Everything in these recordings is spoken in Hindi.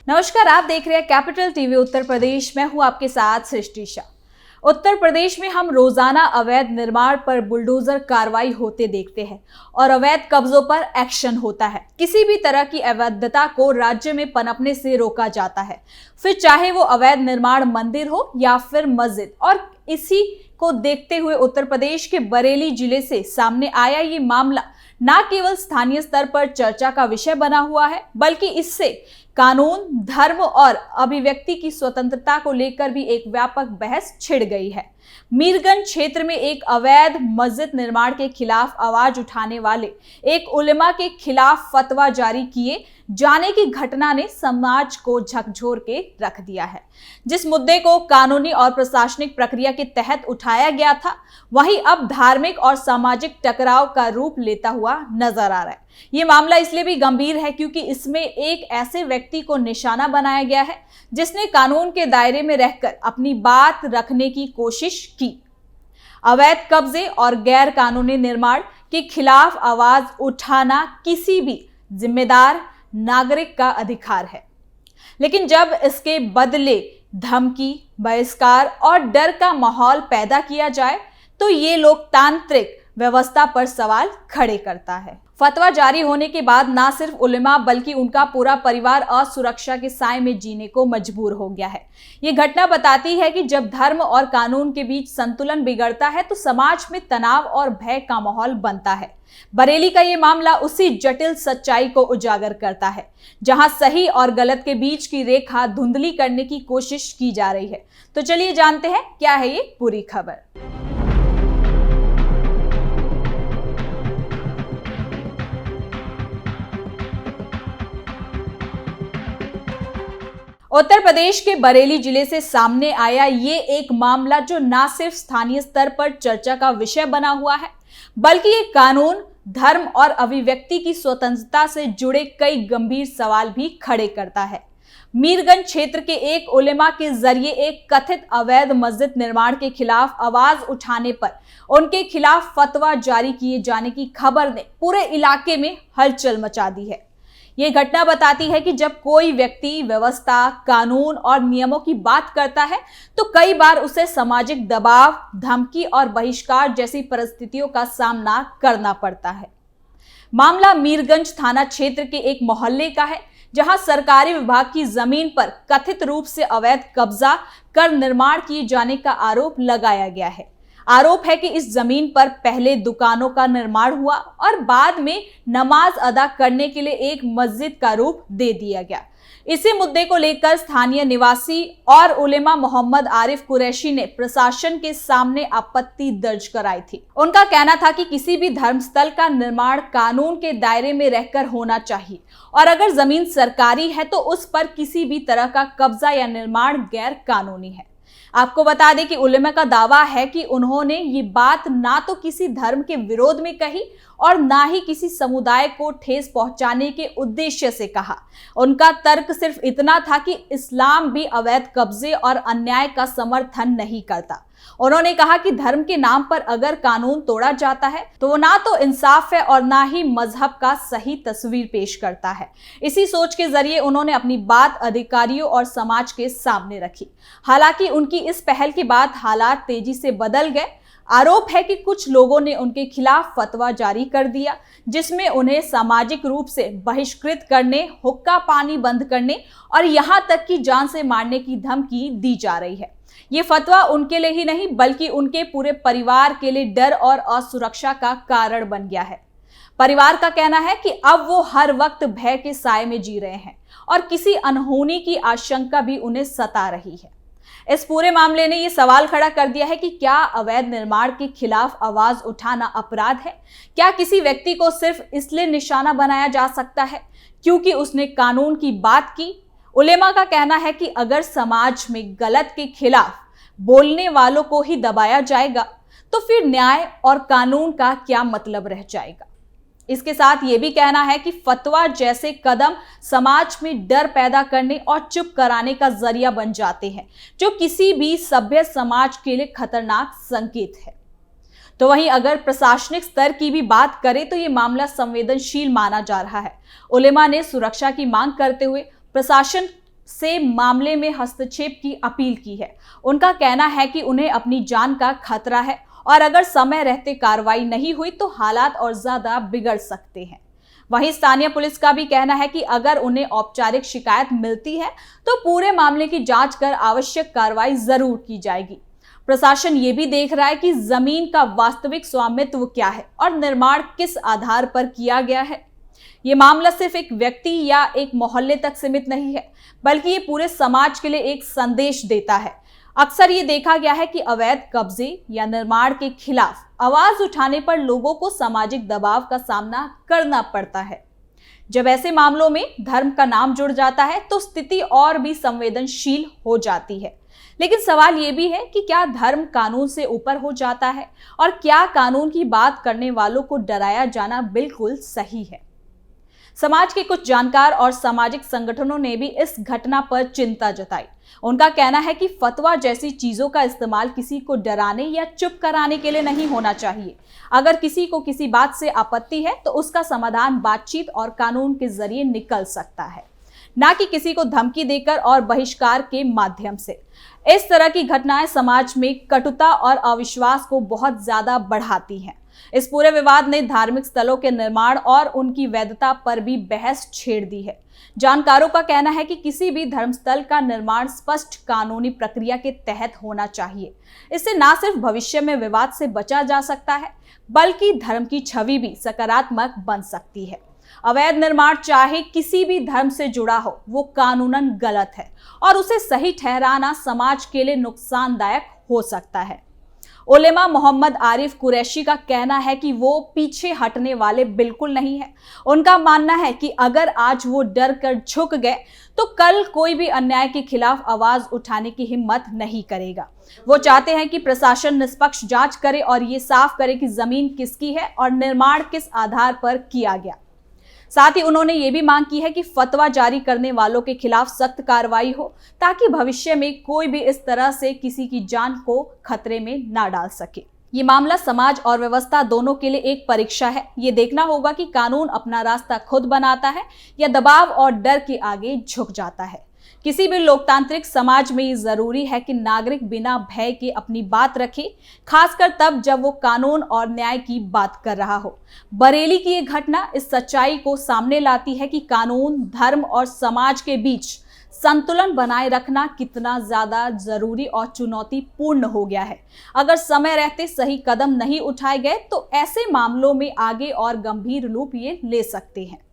नमस्कार, आप देख रहे हैं कैपिटल टीवी उत्तर प्रदेश। मैं हूं आपके साथ सृष्टि शाह। उत्तर प्रदेश में हम रोजाना अवैध निर्माण पर बुलडोजर कार्रवाई होते देखते हैं और अवैध कब्जों पर एक्शन होता है। किसी भी तरह की अवैधता को राज्य में पनपने से रोका जाता है, फिर चाहे वो अवैध निर्माण मंदिर हो या फिर मस्जिद। और इसी को देखते हुए उत्तर प्रदेश के बरेली जिले से सामने आया ये मामला न केवल स्थानीय स्तर पर चर्चा का विषय बना हुआ है, बल्कि इससे कानून, धर्म और अभिव्यक्ति की स्वतंत्रता को लेकर भी एक व्यापक बहस छिड़ गई है। मीरगंज क्षेत्र में एक अवैध मस्जिद निर्माण के खिलाफ आवाज उठाने वाले एक उलेमा के खिलाफ फतवा जारी किए जाने की घटना ने समाज को झकझोर के रख दिया है। जिस मुद्दे को कानूनी और प्रशासनिक प्रक्रिया के तहत उठाया गया था, वहीं अब धार्मिक और सामाजिक टकराव का रूप लेता हुआ नजर आ रहा है। ये मामला इसलिए भी गंभीर है क्योंकि इसमें एक ऐसे व्यक्ति को निशाना बनाया गया है जिसने कानून के दायरे में रहकर अपनी बात रखने की कोशिश की। अवैध कब्जे और गैर कानूनी निर्माण के खिलाफ आवाज उठाना किसी भी जिम्मेदार नागरिक का अधिकार है, लेकिन जब इसके बदले धमकी, बहिष्कार और डर का माहौल पैदा किया जाए तो ये लोकतांत्रिक व्यवस्था पर सवाल खड़े करता है। फतवा जारी होने के बाद ना सिर्फ उलेमा बल्कि उनका पूरा परिवार असुरक्षा के साए में जीने को मजबूर हो गया है। ये घटना बताती है कि जब धर्म और कानून के बीच संतुलन बिगड़ता है तो समाज में तनाव और भय का माहौल बनता है। बरेली का ये मामला उसी जटिल सच्चाई को उजागर करता है, जहां सही और गलत के बीच की रेखा धुंधली करने की कोशिश की जा रही है। तो चलिए जानते हैं क्या है ये पूरी खबर। उत्तर प्रदेश के बरेली जिले से सामने आया ये एक मामला जो न सिर्फ स्थानीय स्तर पर चर्चा का विषय बना हुआ है, बल्कि ये कानून, धर्म और अभिव्यक्ति की स्वतंत्रता से जुड़े कई गंभीर सवाल भी खड़े करता है। मीरगंज क्षेत्र के एक उलेमा के जरिए एक कथित अवैध मस्जिद निर्माण के खिलाफ आवाज उठाने पर उनके खिलाफ फतवा जारी किए जाने की खबर ने पूरे इलाके में हलचल मचा दी है। ये घटना बताती है कि जब कोई व्यक्ति व्यवस्था, कानून और नियमों की बात करता है तो कई बार उसे सामाजिक दबाव, धमकी और बहिष्कार जैसी परिस्थितियों का सामना करना पड़ता है। मामला मीरगंज थाना क्षेत्र के एक मोहल्ले का है, जहां सरकारी विभाग की जमीन पर कथित रूप से अवैध कब्जा कर निर्माण किए जाने का आरोप लगाया गया है। आरोप है कि इस जमीन पर पहले दुकानों का निर्माण हुआ और बाद में नमाज अदा करने के लिए एक मस्जिद का रूप दे दिया गया। इसी मुद्दे को लेकर स्थानीय निवासी और उलेमा मोहम्मद आरिफ कुरैशी ने प्रशासन के सामने आपत्ति दर्ज कराई थी। उनका कहना था कि किसी भी धर्मस्थल का निर्माण कानून के दायरे में रहकर होना चाहिए और अगर जमीन सरकारी है तो उस पर किसी भी तरह का कब्जा या निर्माण गैर कानूनी है। आपको बता दें कि उलेमा का दावा है कि उन्होंने ये बात ना तो किसी धर्म के विरोध में कही और ना ही किसी समुदाय को ठेस पहुंचाने के उद्देश्य से कहा। उनका तर्क सिर्फ इतना था कि इस्लाम भी अवैध कब्जे और अन्याय का समर्थन नहीं करता। उन्होंने कहा कि धर्म के नाम पर अगर कानून तोड़ा जाता है तो वो ना तो इंसाफ है और ना ही मजहब का सही तस्वीर पेश करता है। इसी सोच के जरिए उन्होंने अपनी बात अधिकारियों और समाज के सामने रखी। हालांकि उनकी इस पहल के बाद हालात तेजी से बदल गए। आरोप है कि कुछ लोगों ने उनके खिलाफ फतवा जारी कर दिया, जिसमें उन्हें सामाजिक रूप से बहिष्कृत करने, हुक्का पानी बंद करने और यहाँ तक कि जान से मारने की धमकी दी जा रही है। ये फतवा उनके लिए ही नहीं बल्कि उनके पूरे परिवार के लिए डर और असुरक्षा का कारण बन गया है। परिवार का कहना है कि अब वो हर वक्त भय के साए में जी रहे हैं और किसी अनहोनी की आशंका भी उन्हें सता रही है। इस पूरे मामले ने ये सवाल खड़ा कर दिया है कि क्या अवैध निर्माण के खिलाफ आवाज उठाना अपराध है? क्या किसी व्यक्ति को सिर्फ इसलिए निशाना बनाया जा सकता है क्योंकि उसने कानून की बात की? उलेमा का कहना है कि अगर समाज में गलत के खिलाफ बोलने वालों को ही दबाया जाएगा तो फिर न्याय और कानून का क्या मतलब रह जाएगा। इसके साथ ये भी कहना है कि फतवा जैसे कदम समाज में डर पैदा करने और चुप कराने का जरिया बन जाते हैं, जो किसी भी सभ्य समाज के लिए खतरनाक संकेत है। तो वहीं अगर प्रशासनिक स्तर की भी बात करें तो ये मामला संवेदनशील माना जा रहा है। उलेमा ने सुरक्षा की मांग करते हुए प्रशासन से मामले में हस्तक्षेप की अपील की है। उनका कहना है कि उन्हें अपनी जान का खतरा है और अगर समय रहते कार्रवाई नहीं हुई तो हालात और ज्यादा बिगड़ सकते हैं। वहीं स्थानीय पुलिस का भी कहना है कि अगर उन्हें औपचारिक शिकायत मिलती है तो पूरे मामले की जांच कर आवश्यक कार्रवाई जरूर की जाएगी। प्रशासन ये भी देख रहा है कि जमीन का वास्तविक स्वामित्व क्या है और निर्माण किस आधार पर किया गया है। ये मामला सिर्फ एक व्यक्ति या एक मोहल्ले तक सीमित नहीं है, बल्कि ये पूरे समाज के लिए एक संदेश देता है। अक्सर ये देखा गया है कि अवैध कब्जे या निर्माण के खिलाफ आवाज उठाने पर लोगों को सामाजिक दबाव का सामना करना पड़ता है। जब ऐसे मामलों में धर्म का नाम जुड़ जाता है तो स्थिति और भी संवेदनशील हो जाती है। लेकिन सवाल ये भी है कि क्या धर्म कानून से ऊपर हो जाता है और क्या कानून की बात करने वालों को डराया जाना बिल्कुल सही है? समाज के कुछ जानकार और सामाजिक संगठनों ने भी इस घटना पर चिंता जताई। उनका कहना है कि फतवा जैसी चीजों का इस्तेमाल किसी को डराने या चुप कराने के लिए नहीं होना चाहिए। अगर किसी को किसी बात से आपत्ति है तो उसका समाधान बातचीत और कानून के जरिए निकल सकता है, ना कि किसी को धमकी देकर और बहिष्कार के माध्यम से। इस तरह की घटनाएं समाज में कटुता और अविश्वास को बहुत ज्यादा बढ़ाती हैं। इस पूरे विवाद ने धार्मिक स्थलों के निर्माण और उनकी वैधता पर भी बहस छेड़ दी है। जानकारों का कहना है कि किसी भी धर्मस्थल का निर्माण स्पष्ट कानूनी प्रक्रिया के तहत होना चाहिए। इससे न सिर्फ भविष्य में विवाद से बचा जा सकता है, बल्कि धर्म की छवि भी सकारात्मक बन सकती है। अवैध निर्माण चाहे किसी भी धर्म से जुड़ा हो, वो कानूनन गलत है और उसे सही ठहराना समाज के लिए नुकसानदायक हो सकता है। उलेमा मोहम्मद आरिफ कुरैशी का कहना है कि वो पीछे हटने वाले बिल्कुल नहीं है। उनका मानना है कि अगर आज वो डर कर झुक गए तो कल कोई भी अन्याय के खिलाफ आवाज उठाने की हिम्मत नहीं करेगा। वो चाहते हैं कि प्रशासन निष्पक्ष जांच करे और ये साफ करे कि जमीन किसकी है और निर्माण किस आधार पर किया गया। साथ ही उन्होंने ये भी मांग की है कि फतवा जारी करने वालों के खिलाफ सख्त कार्रवाई हो, ताकि भविष्य में कोई भी इस तरह से किसी की जान को खतरे में ना डाल सके। ये मामला समाज और व्यवस्था दोनों के लिए एक परीक्षा है। ये देखना होगा कि कानून अपना रास्ता खुद बनाता है या दबाव और डर के आगे झुक जाता है। किसी भी लोकतांत्रिक समाज में ये जरूरी है कि नागरिक बिना भय के अपनी बात रखे, खासकर तब जब वो कानून और न्याय की बात कर रहा हो। बरेली की ये घटना इस सच्चाई को सामने लाती है कि कानून, धर्म और समाज के बीच संतुलन बनाए रखना कितना ज्यादा जरूरी और चुनौतीपूर्ण हो गया है। अगर समय रहते सही कदम नहीं उठाए गए तो ऐसे मामलों में आगे और गंभीर रूप ये ले सकते हैं।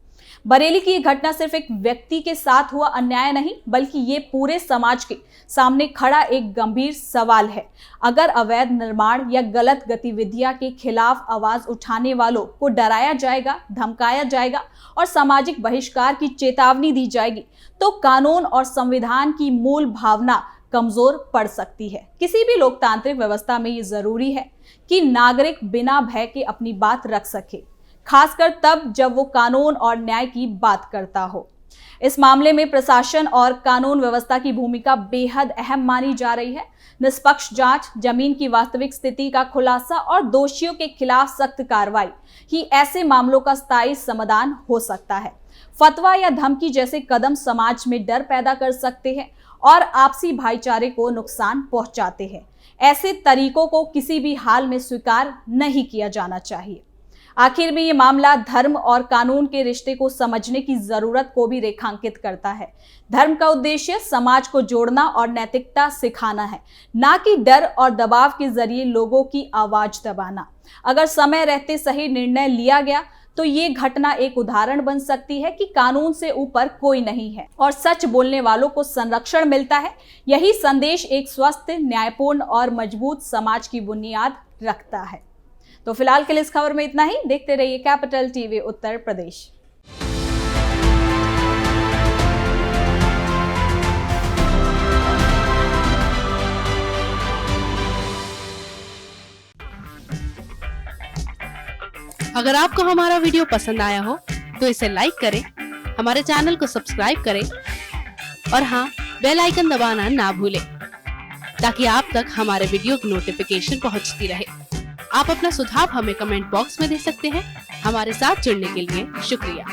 बरेली की ये घटना सिर्फ एक व्यक्ति के साथ हुआ अन्याय नहीं, बल्कि ये पूरे समाज के सामने खड़ा एक गंभीर सवाल है। अगर अवैध निर्माण या गलत गतिविधियां के खिलाफ आवाज उठाने वालों को डराया जाएगा, धमकाया जाएगा और सामाजिक बहिष्कार की चेतावनी दी जाएगी, तो कानून और संविधान की मूल भावना कमजोर पड़ सकती है। किसी भी लोकतांत्रिक व्यवस्था में ये जरूरी है कि नागरिक बिना भय के अपनी बात रख सके, खासकर तब जब वो कानून और न्याय की बात करता हो। इस मामले में प्रशासन और कानून व्यवस्था की भूमिका बेहद अहम मानी जा रही है। निष्पक्ष जांच, जमीन की वास्तविक स्थिति का खुलासा और दोषियों के खिलाफ सख्त कार्रवाई ही ऐसे मामलों का स्थायी समाधान हो सकता है। फतवा या धमकी जैसे कदम समाज में डर पैदा कर सकते हैं और आपसी भाईचारे को नुकसान पहुंचाते हैं। ऐसे तरीकों को किसी भी हाल में स्वीकार नहीं किया जाना चाहिए। आखिर में ये मामला धर्म और कानून के रिश्ते को समझने की जरूरत को भी रेखांकित करता है। धर्म का उद्देश्य समाज को जोड़ना और नैतिकता सिखाना है, ना कि डर और दबाव के जरिए लोगों की आवाज दबाना। अगर समय रहते सही निर्णय लिया गया तो ये घटना एक उदाहरण बन सकती है कि कानून से ऊपर कोई नहीं है और सच बोलने वालों को संरक्षण मिलता है। यही संदेश एक स्वस्थ, न्यायपूर्ण और मजबूत समाज की बुनियाद रखता है। तो फिलहाल के लिए इस खबर में इतना ही। देखते रहिए कैपिटल टीवी उत्तर प्रदेश। अगर आपको हमारा वीडियो पसंद आया हो तो इसे लाइक करें, हमारे चैनल को सब्सक्राइब करें और हाँ, बेल आइकन दबाना ना भूलें ताकि आप तक हमारे वीडियो की नोटिफिकेशन पहुंचती रहे। आप अपना सुझाव हमें कमेंट बॉक्स में दे सकते हैं। हमारे साथ जुड़ने के लिए शुक्रिया।